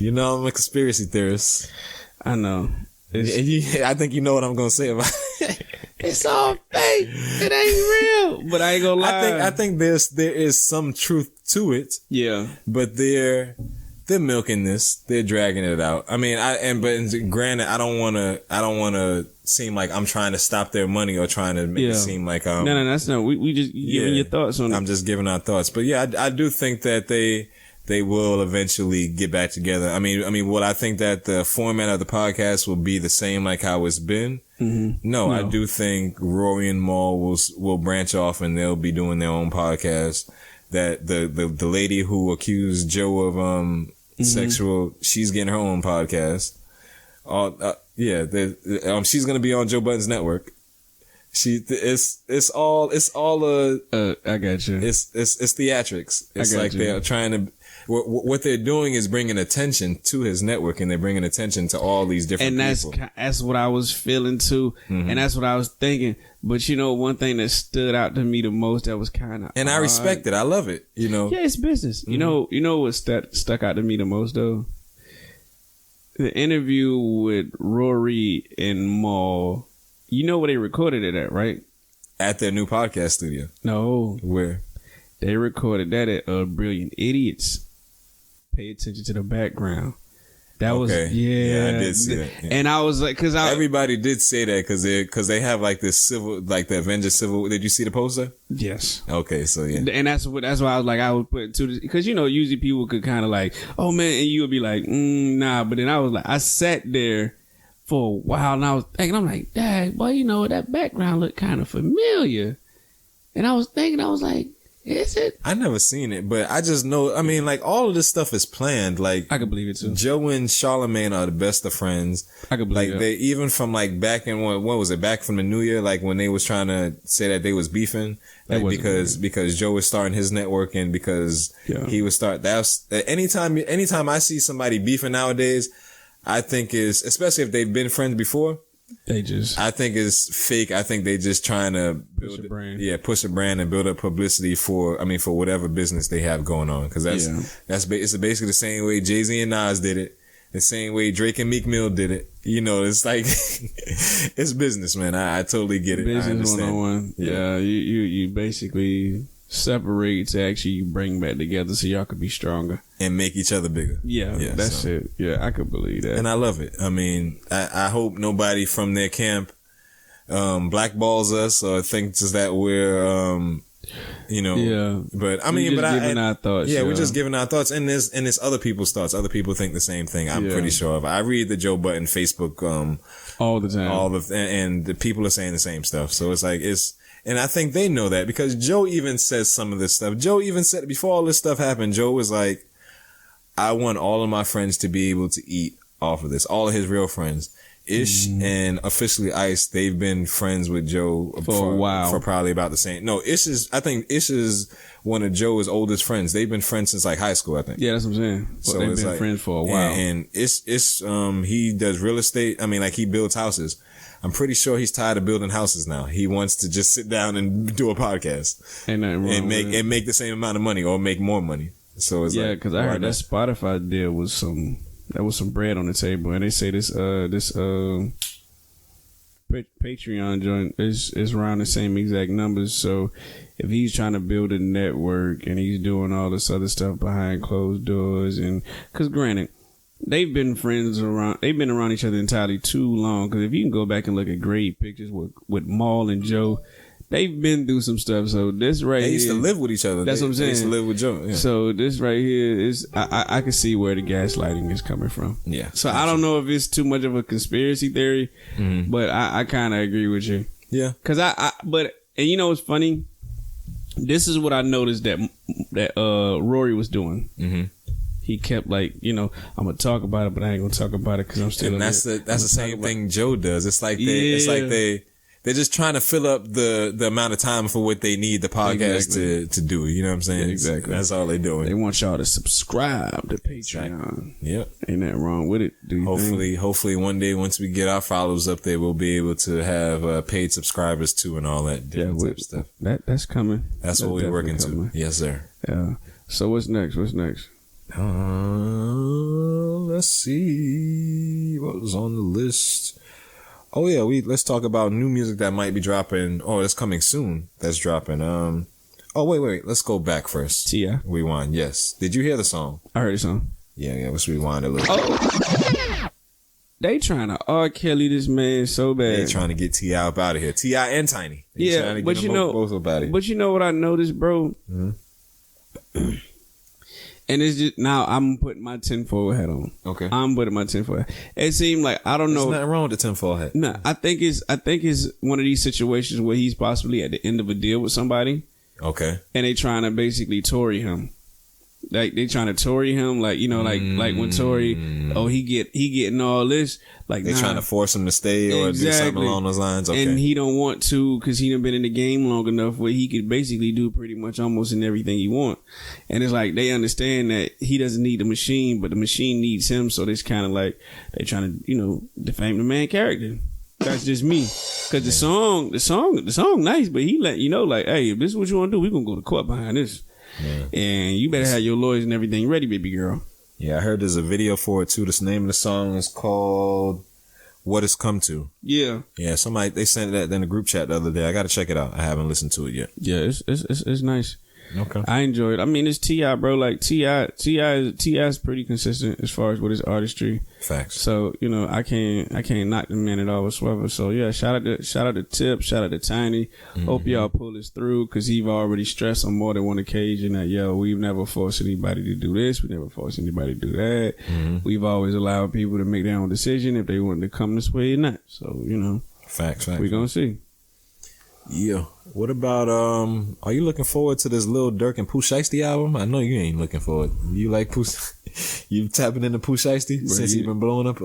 You know I'm a conspiracy theorist. I know. I think you know what I'm gonna say about it. It's all fake. It ain't real. But I ain't gonna lie. I think there is some truth to it. Yeah. But they're milking this. They're dragging it out. I mean, granted, I don't wanna seem like I'm trying to stop their money or trying to make it seem like No, that's not. We just giving your thoughts on it. I'm just giving our thoughts. But yeah, I do think that they will eventually get back together. I mean, what I think that the format of the podcast will be the same like how it's been. No, I do think Rory and Maul will branch off and they'll be doing their own podcast. That the lady who accused Joe of sexual, she's getting her own podcast. She's gonna be on Joe Budden's network. It's all I got you. It's theatrics. It's like they're trying to. What they're doing is bringing attention to his network, and they're bringing attention to all these different people. And that's what I was feeling too, and that's what I was thinking. But you know, one thing that stood out to me the most that was kind of, and I respect it. I love it. You know, yeah, it's business. You know what stuck out to me the most though? The interview with Rory and Maul. You know where they recorded it at, right? At their new podcast studio. No, where they recorded that at Brilliant Idiots. Pay attention to the background. That was I did see that. Yeah. And I was like, everybody did say that because they have like this civil, like the Avengers Civil. Did you see the poster? Yes. Okay, so yeah, and that's why I was like, I would put to because usually people could kind of like, oh man, and you would be like, nah, but then I was like, I sat there for a while and I was thinking, I'm like, Dad, boy, that background looked kind of familiar, and I was thinking, I was like. Is it? I never seen it, but I just know. I mean, like all of this stuff is planned. Like I can believe it too. Joe and Charlamagne are the best of friends. I can believe like they even from like back in what was it? Back from the New Year, like when they was trying to say that they was beefing, like because Joe was starting his network and because he was start. That's anytime I see somebody beefing nowadays, I think is especially if they've been friends before. I think it's fake. I think they just trying to build push a brand and build up publicity for whatever business they have going on. Cause it's basically the same way Jay-Z and Nas did it. The same way Drake and Meek Mill did it. It's like, it's business, man. I totally get it. Business 101. Yeah. You basically separate to actually bring back together so y'all could be stronger and make each other bigger. That's it. Yeah, I could believe that, and I love it. I mean, I hope nobody from their camp blackballs us or thinks that we're but I mean, giving our thoughts. We're just giving our thoughts, and there's other people's thoughts. Other people think the same thing. I'm pretty sure of. I read the Joe Budden Facebook all the time, and the people are saying the same stuff. So it's like and I think they know that because Joe even says some of this stuff. Joe even said before all this stuff happened, Joe was like, I want all of my friends to be able to eat off of this. All of his real friends. Ish and officially Ice, they've been friends with Joe for a while. For probably about the same. No, I think Ish is one of Joe's oldest friends. They've been friends since like high school, I think. Yeah, that's what I'm saying. So they've been friends for a while. And he does real estate. I mean, like he builds houses. I'm pretty sure he's tired of building houses now. He wants to just sit down and do a podcast. Ain't nothing wrong and make the same amount of money or make more money. So it's because I heard that Spotify deal was some bread on the table, and they say this Patreon joint is around the same exact numbers. So if he's trying to build a network and he's doing all this other stuff behind closed doors, and because granted, they've been around each other entirely too long. Because if you can go back and look at grade pictures with Maul and Joe, they've been through some stuff. So this right here, they used to live with each other. That's what I'm saying. They used to live with Joe. Yeah. So this right here is, I can see where the gaslighting is coming from. Yeah. So I don't know if it's too much of a conspiracy theory, but I kind of agree with you. Yeah. Because and you know what's funny? This is what I noticed that Rory was doing. Mm-hmm. He kept like, you know, I'm gonna talk about it, but I ain't gonna talk about it because I'm still. And that's the same thing Joe does. It's like they're just trying to fill up the amount of time for what they need the podcast to do. You know what I'm saying? Yeah, exactly. That's all they're doing. They want y'all to subscribe to Patreon. Yep. Ain't that wrong with it? Hopefully one day once we get our followers up there, we'll be able to have paid subscribers too and all that different type of stuff. That's coming. That's what we're working to. Yes, sir. Yeah. So what's next? Let's see what was on the list. Oh yeah, let's talk about new music that might be dropping. Oh, it's coming soon. That's dropping. Oh wait. Let's go back first. T.I. Rewind. Yes. Did you hear the song? I heard the song. Yeah. Let's rewind a little. Oh. They trying to R. Kelly this man so bad. They trying to get T.I. up out of here. T.I. and Tiny. But you know, both up out of here. But you know what I noticed, bro? Mm-hmm. And it's just, now I'm putting my tinfoil hat on. Okay. I'm putting my tinfoil hat. It seemed like, I don't know. There's nothing wrong with the tinfoil hat. No, I think it's one of these situations where he's possibly at the end of a deal with somebody. Okay. And they trying to basically Tory him. Like they trying to Tory him, like, you know, like when Tory, he getting all this, like they trying to force him to stay or do something along those lines. Okay. And he don't want to because he done been in the game long enough where he could basically do pretty much almost in everything he want. And it's like they understand that he doesn't need the machine, but the machine needs him. So it's kind of like they trying to, you know, defame the man character. That's just me. Cause the song nice, but he let you know, like, hey, if this is what you want to do, we gonna go to court behind this. Yeah. And you better have your lawyers and everything ready, baby girl. Yeah, I heard there's a video for it too. The name of the song is called What It's Come To. Yeah. Yeah, somebody, they sent that in the group chat the other day. I gotta check it out. I haven't listened to it yet. Yeah, it's nice. Okay. I enjoy it. I mean, it's T.I., bro. Like T.I. is pretty consistent as far as with his artistry. Facts. So, you know, I can't knock the man at all whatsoever. So yeah, shout out to Tip, shout out to Tiny. Mm-hmm. Hope y'all pull this through because he've already stressed on more than one occasion that we've never forced anybody to do this, we never forced anybody to do that. Mm-hmm. We've always allowed people to make their own decision if they want to come this way or not. So, you know. Facts. We're gonna see. Yeah. What about are you looking forward to this Lil Durk and Pooh Shiesty album? I know you ain't looking forward. You like Pooh? You tapping into Pooh Shiesty since he been blowing up?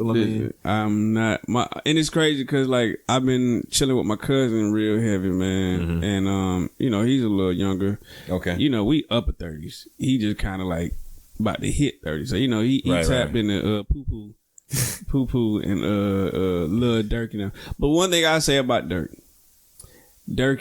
I'm not. And it's crazy because like I've been chilling with my cousin real heavy, man. Mm-hmm. And you know, he's a little younger. Okay. You know, we upper 30s. He just kind of like about to hit 30. So you know, he tapped into Pooh and Lil Durk, you know. But one thing I say about Durk. Durk,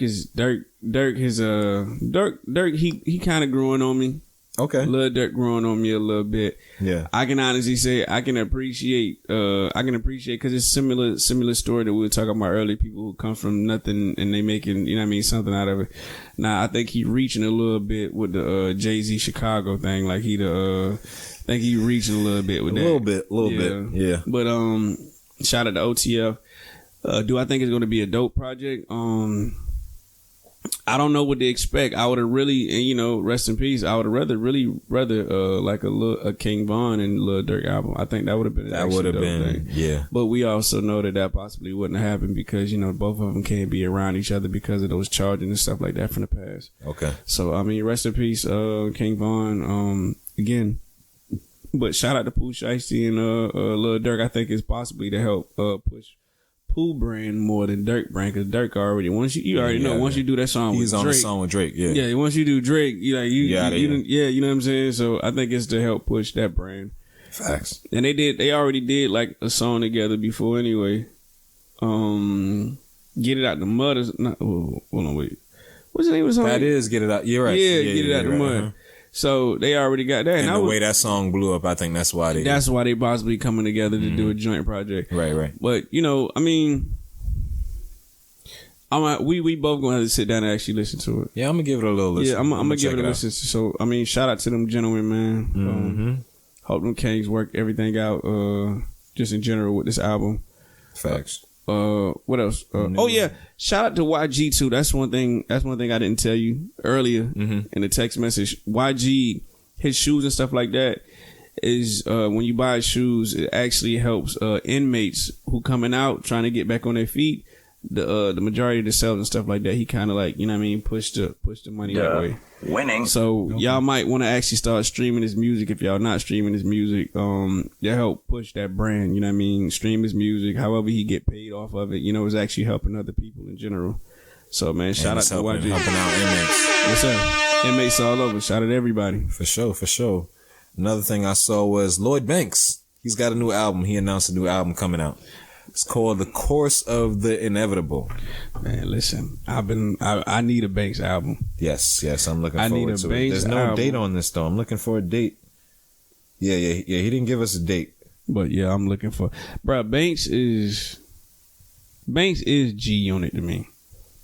he kind of growing on me. Okay. Lil Durk growing on me a little bit. Yeah. I can honestly say I can appreciate because it's similar story that we were talking about earlier. People who come from nothing and they making, you know what I mean, something out of it. Now I think he reaching a little bit with the Jay-Z Chicago thing. Like I think he reaching a little bit with that. A little bit. Yeah. But shout out to OTF. Do I think it's going to be a dope project? I don't know what to expect. I would have really, and you know, rest in peace. I would have rather like a King Von and Lil Durk album. I think that would have been thing. Yeah. But we also know that possibly wouldn't have happened because you know both of them can't be around each other because of those charges and stuff like that from the past. Okay. So I mean, rest in peace, King Von. Again. But shout out to Pooh Shiesty and Lil Durk. I think it's possibly to help push Pooh brand more than Durk brand because Durk already once you already know once you do that song with Drake, he's on the song with Drake. Yeah. Once you do Drake, you know what I'm saying. So I think it's to help push that brand. Facts. And they already did like a song together before anyway. Get It Out the Mud is not. Oh, hold on, wait. What's the name of the song? That is Get It Out. You're right. Yeah, Get It Out the Mud. Uh-huh. So they already got that. And the way that song blew up, I think that's why they possibly coming together to do a joint project. Right. But you know, I mean, we both gonna have to sit down and actually listen to it. Yeah, I'm gonna give it a little listen. Yeah, I'm gonna give it a listen. So I mean, shout out to them gentlemen, man. Hope them Kings work everything out. Just in general with this album. Facts. What else? Oh yeah, shout out to YG too. That's one thing I didn't tell you earlier in the text message. YG, his shoes and stuff like that is when you buy shoes, it actually helps inmates who coming out trying to get back on their feet. The majority of the sales and stuff like that, he kind of like, you know what I mean, push the money that way. Winning. So y'all might want to actually start streaming his music. If y'all not streaming his music, they'll help push that brand. You know what I mean? Stream his music. However he get paid off of it, you know, it's actually helping other people in general. So man, shout out to YG. Helping out inmates. Yes sir. Inmates all over. Shout out to everybody. For sure. Another thing I saw was Lloyd Banks. He's got a new album. He announced a new album coming out. It's called The Course of the Inevitable. Man, listen, I need a Banks album. Yes, I'm looking forward to it. There's no date on this though. I'm looking for a date. Yeah. He didn't give us a date. But yeah, I'm looking for. Bruh, Banks is G Unit to me.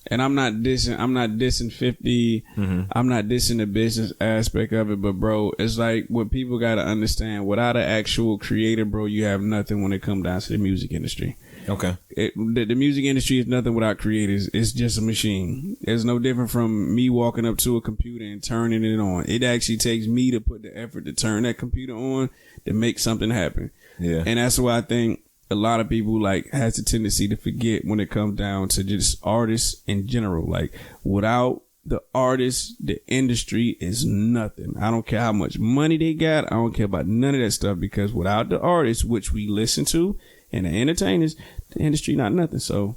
And I'm not dissing 50. I'm not dissing the business aspect of it, but bro, it's like what people gotta understand. Without an actual creator, bro, you have nothing when it comes down to the music industry. Okay. The music industry is nothing without creators. It's just a machine. It's no different from me walking up to a computer and turning it on. It actually takes me to put the effort to turn that computer on to make something happen. Yeah. And that's why I think a lot of people like has a tendency to forget when it comes down to just artists in general. Like without the artists, the industry is nothing. I don't care how much money they got. I don't care about none of that stuff because without the artists, which we listen to, and the entertainers, the industry not nothing. So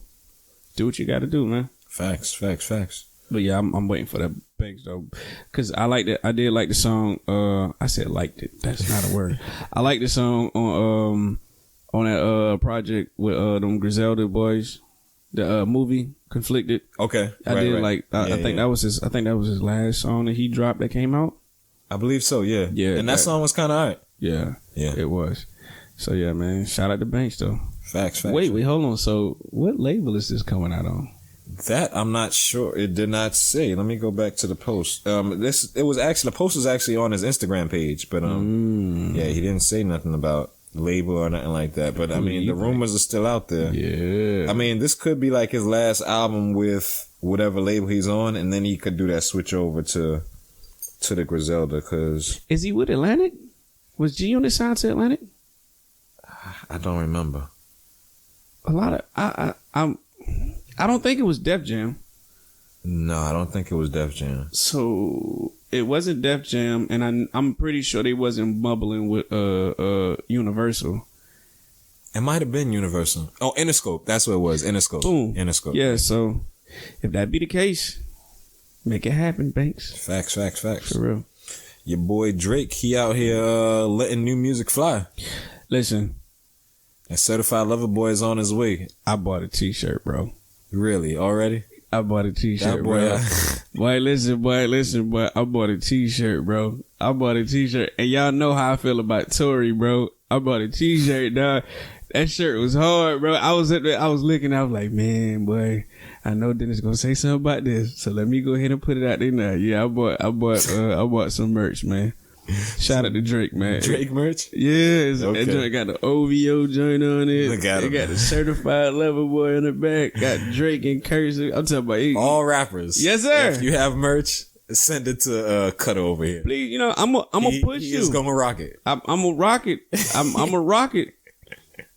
do what you got to do, man. Facts. But yeah, I'm waiting for that Banks though, cause I did like the song. I said liked it. That's not a word. I like the song on that project with them Griselda boys, the movie Conflicted. Okay, I think that was his. I think that was his last song that he dropped that came out. I believe so. Yeah. And that song was kind of alright. Yeah, it was. So yeah, man. Shout out to Banks though. Facts. Wait, hold on. So what label is this coming out on? That I'm not sure. It did not say. Let me go back to the post. The post was actually on his Instagram page, but yeah, he didn't say nothing about label or nothing like that. But I mean, the rumors are still out there. Yeah. I mean, this could be like his last album with whatever label he's on, and then he could do that switch over to the Griselda. Cause is he with Atlantic? Was G on the side to Atlantic? I don't remember. A lot of I don't think it was Def Jam. No, I don't think it was Def Jam. So it wasn't Def Jam, and I'm pretty sure they wasn't bubbling with Universal. It might have been Universal. Oh, Interscope. That's what it was. Interscope. Boom. Interscope. Yeah. So if that be the case, make it happen, Banks. Facts. For real. Your boy Drake, he out here letting new music fly. Listen. And Certified Lover Boy is on his way. I bought a t-shirt, bro. Really? Already? I bought a t-shirt, bro. Boy, listen, I bought a t-shirt, bro. And y'all know how I feel about Tory, bro. I bought a t-shirt, dog. That shirt was hard, bro. I was looking, I was like, man, boy, I know Dennis gonna say something about this, so let me go ahead and put it out there now. Yeah, I bought some merch, man. Shout out to Drake, man. Drake merch? Yes. Okay. That joint got the OVO joint on it. Look at him. Got the Certified Lover Boy on the back. Got Drake and Cursive. I'm talking about all rappers. Yes, sir. If you have merch, send it to Cutter over here. Please, you know, I'm gonna push you. He's gonna rock it. I'm gonna rock it. I'm gonna rock it.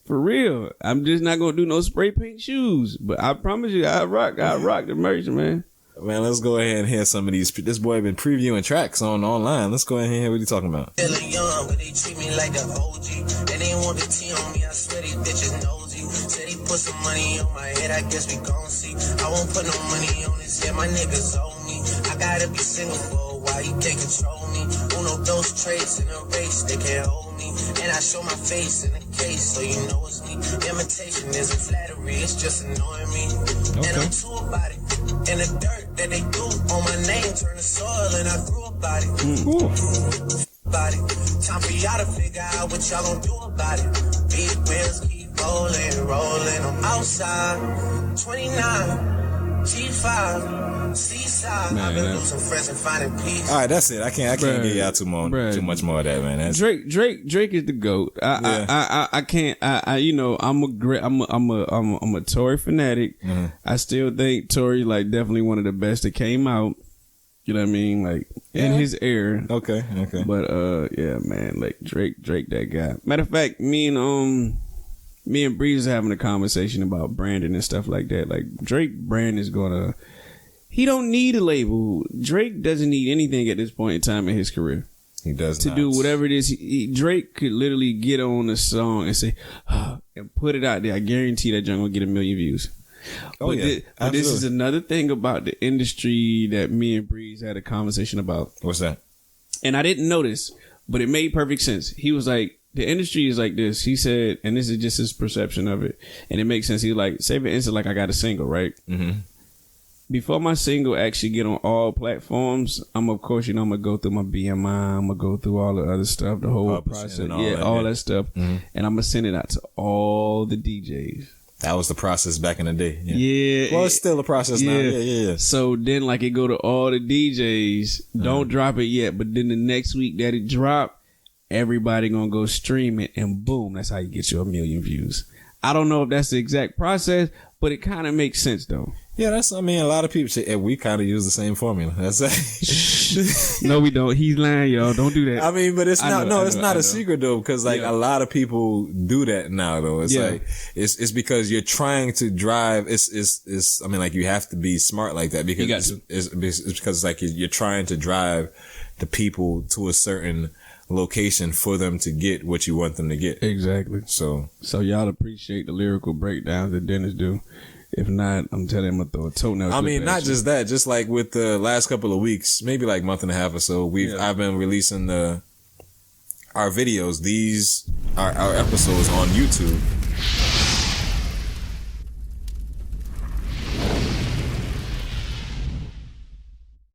For real. I'm just not gonna do no spray paint shoes. But I promise you, I rock the merch, man. Man, let's go ahead and hear some of these. This boy been previewing tracks online. Let's go ahead and hear what he's talking about. Feeling young, but they treat me like an OG. And they want the T on me, I swear these bitches nosy. Said he put some money on my head, I guess we gon' see. I won't put no money on his head, my niggas owe me. I gotta be single for a while, you can't control me. Uno, those traits in a race, they can't hold me. And I show my face in the case, so you know it's me. Imitation isn't flattery, it's just annoying me. Okay. And I'm too about it. And the dirt that they do on my name turn to soil, and I grew about it. About it. Time for y'all to figure out what y'all gon' do about it. Big wheels keep rolling. I'm outside, 29. G5, Seaside. Man, I've been losing friends and finding peace. All right, that's it. I can't give y'all too much more of that, man. That's, Drake is the GOAT. I can't. You know, I'm a Tory fanatic. Mm-hmm. I still think Tory like definitely one of the best that came out. You know what I mean? Like in his era. Okay. But yeah, man, like Drake, that guy. Matter of fact, me and Breeze having a conversation about branding and stuff like that. Like Drake brand is gonna. He don't need a label. Drake doesn't need anything at this point in time in his career. He does to do whatever it is. Drake could literally get on a song and say, and put it out there. I guarantee that junk will get 1 million views. Oh, But this is another thing about the industry that me and Breeze had a conversation about. What's that? And I didn't notice, but it made perfect sense. He was like, the industry is like this. He said, and this is just his perception of it. And it makes sense. He was like, say for instance, like I got a single, right? Mm-hmm. Before my single actually get on all platforms, I'm of course, I'm gonna go through my BMI, I'm gonna go through all the other stuff, the whole process, all that stuff, and I'm gonna send it out to all the DJs. That was the process back in the day. Yeah. Well, it's still a process now. Yeah. So then, like, it go to all the DJs. Don't drop it yet, but then the next week that it drop, everybody gonna go stream it, and boom, that's how you get your 1 million views. I don't know if that's the exact process, but it kind of makes sense though. Yeah, a lot of people say we kind of use the same formula. That's No, we don't. He's lying, y'all. Don't do that. I mean, but it's not a secret though, because like a lot of people do that now though. It's like it's because you're trying to drive. It's I mean, like you have to be smart like that because it's because like you're trying to drive the people to a certain location for them to get what you want them to get. Exactly. So y'all appreciate the lyrical breakdowns that Dennis do. If not, I'm telling him I'm gonna throw a toenail. I mean, not just that, just like with the last couple of weeks, maybe like month and a half or so, I've been releasing our videos, our episodes on YouTube.